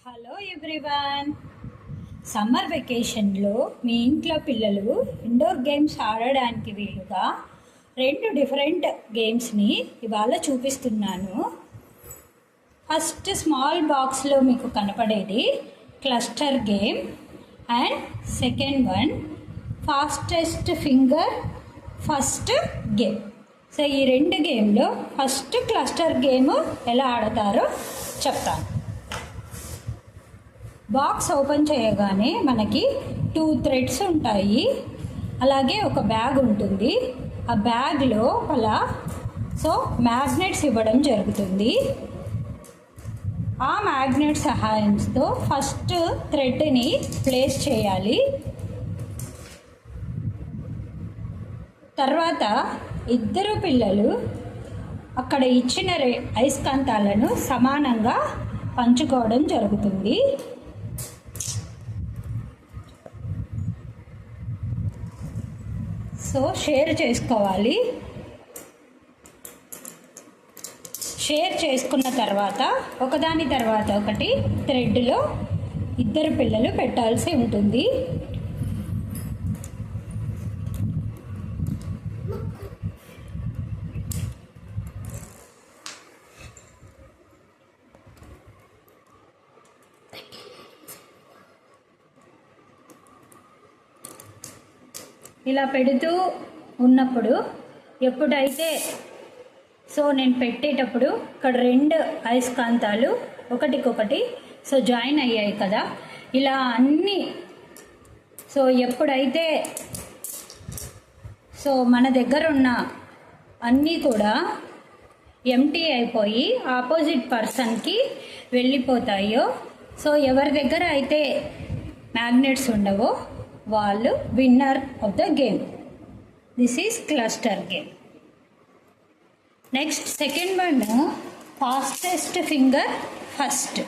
Hello everyone. Summer వెకేషన్లో మీ ఇంట్లో పిల్లలు indoor games ఆడడానికి వీలుగా 2 డిఫరెంట్ గేమ్స్ని ఇవాళ చూపిస్తున్నాను. ఫస్ట్ స్మాల్ బాక్స్లో మీకు కనపడేది cluster game and second one fastest finger first game. So ఈ 2 గేమ్లో ఫస్ట్ క్లస్టర్ గేమ్ ఎలా ఆడతారో చెప్తాను. బాక్స్ ఓపెన్ చేయగానే మనకి 2 థ్రెడ్స్ ఉంటాయి, అలాగే ఒక బ్యాగ్ ఉంటుంది. ఆ బ్యాగ్లో అలా మ్యాగ్నెట్స్ ఇవ్వడం జరుగుతుంది. ఆ మ్యాగ్నెట్ సహాయంతో ఫస్ట్ థ్రెడ్ని ప్లేస్ చేయాలి. తర్వాత ఇద్దరు పిల్లలు అక్కడ ఇచ్చిన అయస్కాంతాలను సమానంగా పంచుకోవడం జరుగుతుంది. షేర్ చేసుకోవాలి. షేర్ చేసుకున్న తర్వాత ఒకదాని తర్వాత ఒకటి థ్రెడ్లో ఇద్దరు పిల్లలు పెట్టాల్సి ఉంటుంది. ఇలా పెడుతూ ఉన్నప్పుడు ఎప్పుడైతే నేను పెట్టేటప్పుడు ఇక్కడ 2 అయస్కాంతాలు ఒకటికొకటి జాయిన్ అయ్యాయి కదా, ఇలా అన్నీ ఎప్పుడైతే మన దగ్గర ఉన్న అన్నీ కూడా ఎంటీ అయిపోయి ఆపోజిట్ పర్సన్కి వెళ్ళిపోతాయో, ఎవరి దగ్గర అయితే మ్యాగ్నెట్స్ ఉండవో వాళ్ళు winner of the game. This is cluster game. Next second one fastest finger first.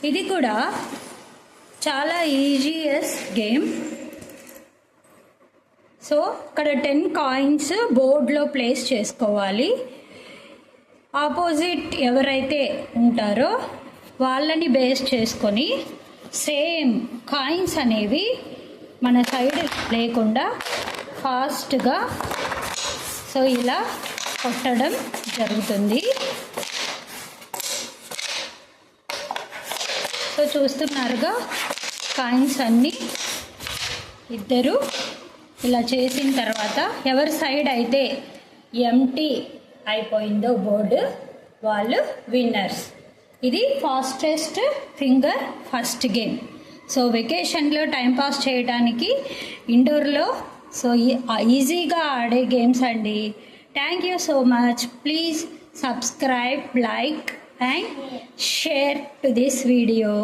ఇది కూడా చాలా ఈజియెస్ట్ గేమ్. ఇక్కడ 10 కాయిన్స్ బోర్డ్లో ప్లేస్ చేసుకోవాలి. ఆపోజిట్ ఎవరైతే ఉంటారో వాళ్ళని బేస్ చేసుకొని సేమ్ కాయిన్స్ అనేవి మన సైడ్ లేకుండా ఫాస్ట్గా ఇలా కొట్టడం జరుగుతుంది. చూస్తున్నారుగా కాయిన్స్ అన్నీ ఇద్దరు ఇలా చేసిన తర్వాత ఎవరి సైడ్ అయితే ఎంటీ అయిపోయిందో బోర్డు వాళ్ళు విన్నర్స్. ఇది ఫాస్టెస్ట్ ఫింగర్ ఫస్ట్ గేమ్. వెకేషన్లో టైంపాస్ చేయడానికి ఇండోర్లో ఈజీగా ఆడే గేమ్స్ అండి. Thank you so much. Please subscribe, like and share to this video.